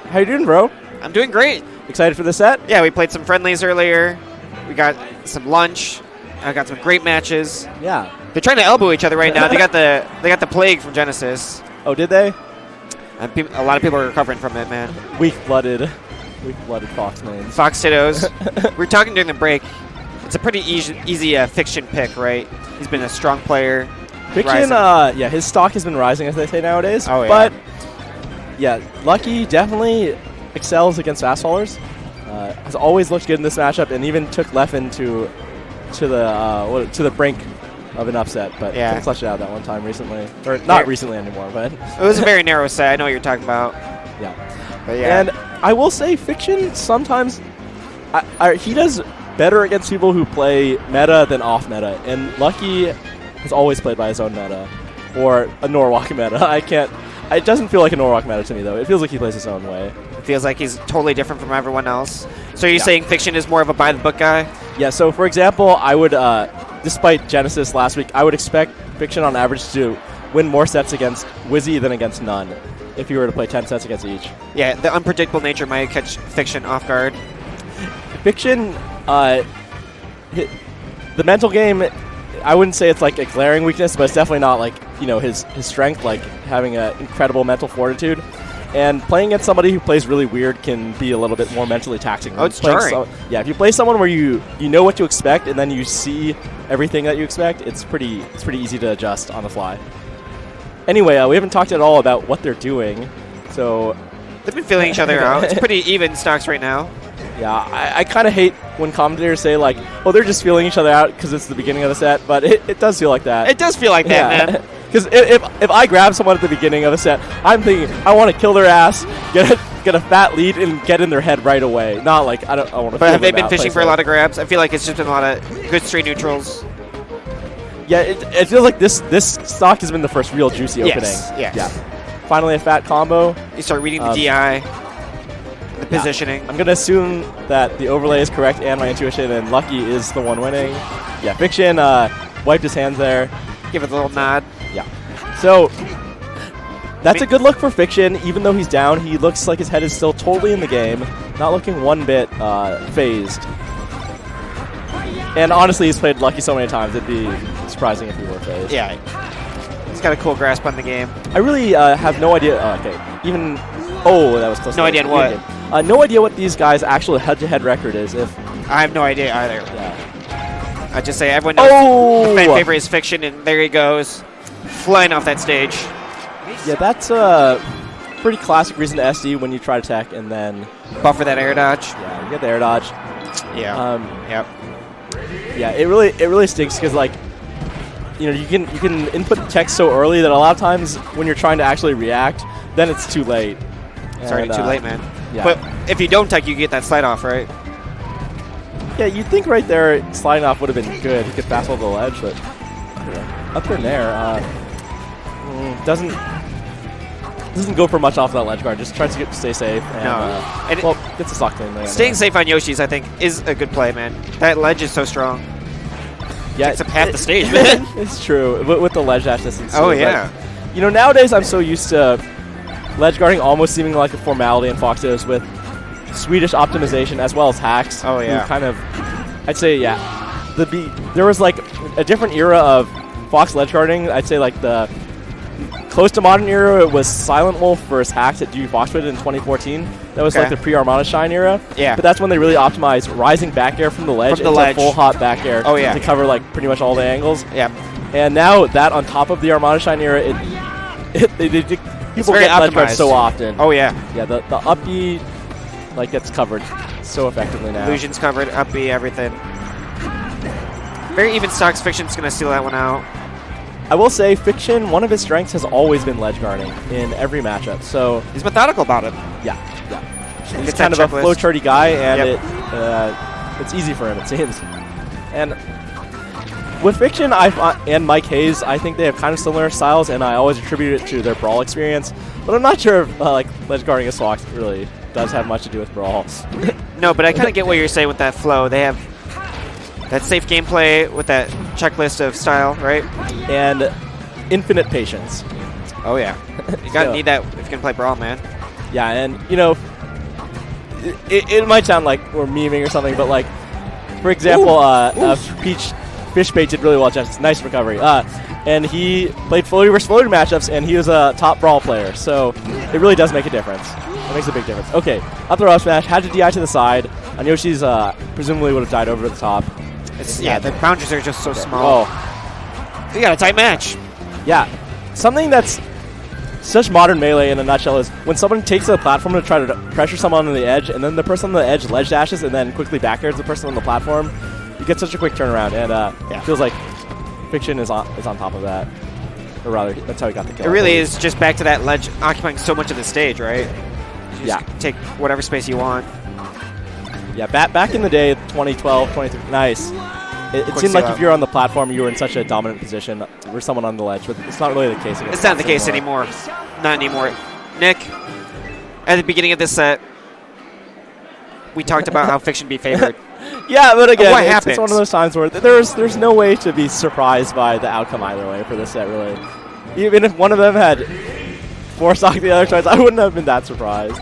How you doing, bro? I'm doing great. Excited for the set? Yeah, we played some friendlies earlier. We got some lunch. I got some great matches. Yeah. They're trying to elbow each other right now. They got the plague from Genesis. Oh, did they? And a lot of people are recovering from it, man. Weak-blooded Fox mains. Fox Dittos. We were talking during the break. It's a pretty easy Fiction pick, right? He's been a strong player. Fiction, yeah, his stock has been rising, as they say nowadays. Oh, yeah. But, yeah, Lucky definitely excels against fast fallers. Has always looked good in this matchup, and even took Leffen to the brink of an upset. But couldn't clutch it out that one time recently, or not recently anymore. But it was a very narrow set. I know what you're talking about. Yeah, but yeah. And I will say, Fiction sometimes he does better against people who play meta than off meta, and Lucky has always played by his own meta, or a Norwalk meta. It doesn't feel like a Norwalk meta to me, though. It feels like he plays his own way. It feels like he's totally different from everyone else. So you're saying Fiction is more of a by-the-book guy? Yeah, so for example, I would, despite Genesis last week, I would expect Fiction on average to win more sets against Wizzy than against none, if you were to play 10 sets against each. Yeah, the unpredictable nature might catch Fiction off guard. Fiction, the mental game, I wouldn't say it's like a glaring weakness, but it's definitely not like, his strength, like having an incredible mental fortitude. And playing against somebody who plays really weird can be a little bit more mentally taxing. Oh, it's jarring. Yeah, if you play someone where you know what to expect and then you see everything that you expect, it's pretty easy to adjust on the fly. Anyway, we haven't talked at all about what they're doing, so they've been feeling each other out. It's pretty even stocks right now. Yeah, I kind of hate when commentators say, like, oh, they're just feeling each other out because it's the beginning of the set, but it does feel like that. It does feel like that, man. Because if I grab someone at the beginning of a set, I'm thinking I want to kill their ass, get a fat lead, and get in their head right away. Not like I want to. But have they been fishing for a lot of grabs? I feel like it's just been a lot of good straight neutrals. Yeah, it feels like this stock has been the first real juicy opening. Yes. Yeah. Finally a fat combo. You start reading the DI, the positioning. I'm gonna assume that the overlay is correct and my intuition, and Lucky is the one winning. Yeah, Fiction wiped his hands there. Give it a little nod. Yeah. So that's a good look for Fiction. Even though he's down, he looks like his head is still totally in the game, not looking one bit phased. And honestly, he's played Lucky so many times, it'd be surprising if he were phased. Yeah. He's got a cool grasp on the game. I really have no idea. Even... Oh, that was close. No idea what? No idea what these guys' actual head-to-head record is. I have no idea either. Yeah. I just say everyone knows the fan favorite is Fiction, and there he goes, flying off that stage. Yeah, that's a pretty classic reason to SD when you try to tech and then buffer that air dodge. Yeah, you get the air dodge. Yeah. Yep. Yeah, it really stinks because like, you can input the tech so early that a lot of times when you're trying to actually react, then it's too late. It's already too late, man. Yeah. But if you don't tech, you get that slide off, right? Yeah, you'd think right there sliding off would have been good. He could fast fall the ledge, but up here and there doesn't go for much off that ledge guard. Just tries to stay safe. And, gets a stock clean there. Staying safe on Yoshi's, I think, is a good play, man. That ledge is so strong. Yeah, it's half the stage, man. It's true with the ledge dash distance. Oh yeah. But, nowadays I'm so used to ledge guarding almost seeming like a formality in Foxos with Swedish optimization as well as hacks. Oh yeah. Kind of, I'd say there was like a different era of Fox ledge guarding. I'd say like the close to modern era it was Silent Wolf versus hacks at Dewey Foxwood in 2014. That was like the pre-Armada Shine era. Yeah. But that's when they really optimized rising back air from the ledge into full hot back air to cover like pretty much all the angles. Yeah. And now that on top of the Armada Shine era, people get ledge guard so often. Oh yeah. Yeah, the up B gets covered so effectively now. Illusion's covered, up B, everything. Very even stocks. Fiction's gonna steal that one out. I will say, Fiction, one of his strengths has always been ledge guarding in every matchup. So he's methodical about it. Yeah. He's kind of a flowcharty guy, and it's easy for him, it seems. And with Fiction and Mike Hayes, I think they have kind of similar styles, and I always attribute it to their Brawl experience. But I'm not sure if ledge guarding a Fox really does have much to do with Brawl. No, but I kind of get what you're saying with that flow. They have that safe gameplay with that checklist of style, right? And infinite patience. Oh yeah, you gotta need that if you can play Brawl, man. Yeah, and, you know, it might sound like we're memeing or something, but, like, for example, Peach Fish Bait did really well. Just nice recovery. And he played floaty versus floaty matchups, and he was a top brawl player. So it really does make a difference. It makes a big difference. Okay, up throw up smash, had to DI to the side. And Yoshi's presumably would have died over to the top. Yeah, the boundaries are just so small. Oh. You got a tight match. Yeah. Something that's such modern Melee in a nutshell is when someone takes a platform to try to pressure someone on the edge, and then the person on the edge ledge dashes and then quickly back airs the person on the platform, you get such a quick turnaround. And it feels like Fiction is on top of that. Or rather, that's how he got the kill. It really is just back to that ledge occupying so much of the stage, right? You just take whatever space you want. Yeah, back in the day, 2012, 23, nice. It seemed like if you're on the platform, you were in such a dominant position with someone on the ledge, but it's not really the case. It's not the case anymore. Not anymore. Nick, at the beginning of this set, we talked about how Fiction be favored. Yeah, but again, it's one of those times where there's no way to be surprised by the outcome either way for this set, really. Even if one of them had force stock the other twice, I wouldn't have been that surprised.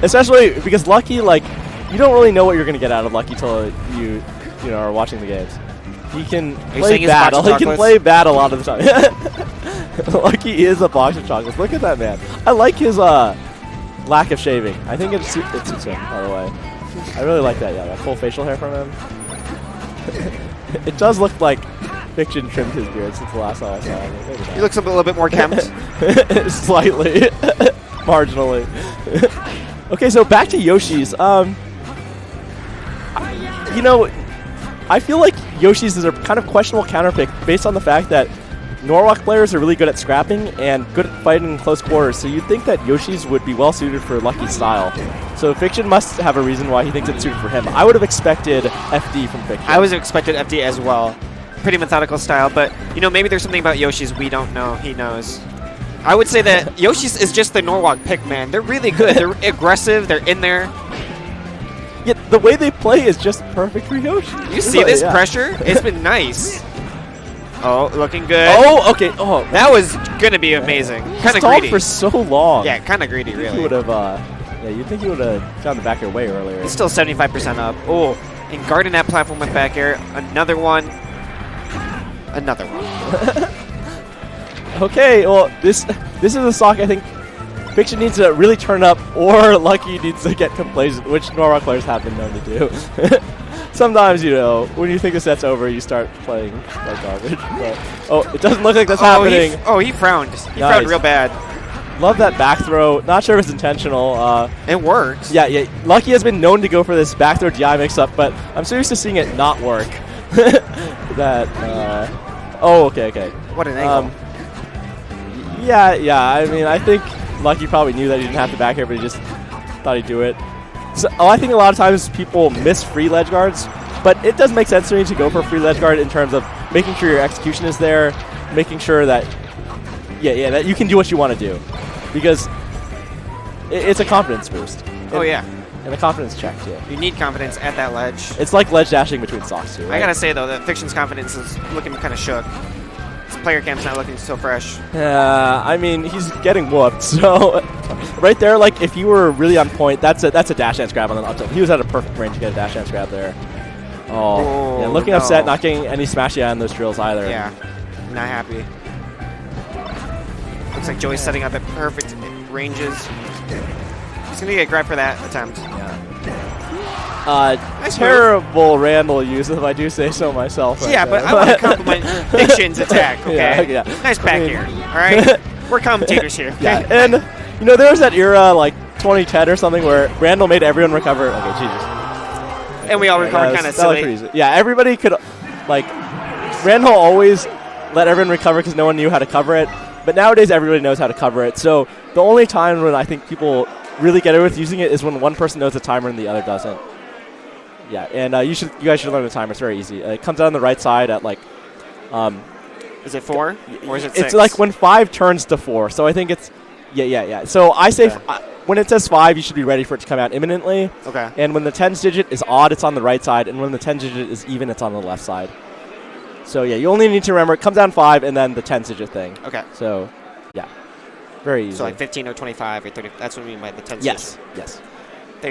Especially because Lucky, like, you don't really know what you're going to get out of Lucky till you are watching the games. He can play battle. He can play bad a lot of the time. Lucky is a box of chocolates. Look at that man. I like his lack of shaving. I think it suits him, by the way. I really like that. Yeah, that full facial hair from him. It does look like Fiction trimmed his beard since the last time I saw him. He looks a little bit more kempt. Slightly. Marginally. Okay, so back to Yoshi's. You know, I feel like Yoshi's is a kind of questionable counterpick based on the fact that Norwalk players are really good at scrapping and good at fighting in close quarters, so you'd think that Yoshi's would be well suited for Lucky's style. So Fiction must have a reason why he thinks it's suited for him. I would have expected FD from Fiction. I was expected FD as well. Pretty methodical style, but you know, maybe there's something about Yoshi's we don't know. He knows. I would say that Yoshi's is just the Norwalk pick, man. They're really good. They're aggressive. They're in there. Yeah, the way they play is just perfect for Yoshi. You see this pressure? It's been nice. Oh, looking good. Oh, okay. Oh, that was gonna be amazing. Kind of greedy for so long. Yeah, kind of greedy, really. He would have. Yeah, you'd think he would have gotten the back air way earlier. He's still 75% up. Oh, and guarding that platform with back air. Another one. Another one. Okay, well, this is a stock I think Fiction needs to really turn up, or Lucky needs to get complacent, which Norwalk players have been known to do. Sometimes, you know, when you think the set's over, you start playing like garbage. But, oh, it doesn't look like that's happening. He frowned. He frowned real bad. Love that back throw. Not sure if it's intentional. It works. Yeah. Lucky has been known to go for this back throw DI mix-up, but I'm so used to seeing it not work. Oh, okay. What an angle. Yeah. I mean, I think Lucky probably knew that he didn't have to back air, but he just thought he'd do it. So I think a lot of times people miss free ledge guards, but it does make sense to me to go for a free ledge guard in terms of making sure your execution is there, making sure that, that you can do what you want to do. Because it's a confidence boost. And a confidence check, too. You need confidence at that ledge. It's like ledge dashing between stocks, too, right? I gotta say, though, that Fiction's confidence is looking kind of shook. His player camp's not looking so fresh. I mean, he's getting whooped, so right there, like, if you were really on point, that's a dash dance grab on the up tilt. He was at a perfect range to get a dash dance grab there. Oh, looking upset, not getting any smashy on those drills either. Yeah, not happy. Looks like Joey's setting up at perfect ranges. He's going to get grabbed for that attempt. Yeah. Nice terrible move. Randall use, if I do say so myself. Yeah, but I want to compliment Fiction's attack, okay? Yeah. Nice back here, all right? We're commentators here. Okay? Yeah, and, you know, there was that era, like 2010 or something, where Randall made everyone recover. Okay, Jesus. And we all recovered kind of silly. Yeah, everybody could, like, Randall always let everyone recover because no one knew how to cover it. But nowadays, everybody knows how to cover it. So the only time when I think people really get it with using it is when one person knows the timer and the other doesn't. Yeah, and you guys should learn the timer. It's very easy. It comes out on the right side at, like... is it 4 or is it 6? It's like when 5 turns to 4. So I think it's... Yeah. So I say when it says 5, you should be ready for it to come out imminently. Okay. And when the 10s digit is odd, it's on the right side. And when the 10s digit is even, it's on the left side. So, yeah, you only need to remember it comes down 5 and then the 10s digit thing. Okay. So, yeah. Very easy. So like 15 or 25 or 30. That's what I mean by the 10. Yes. Yes.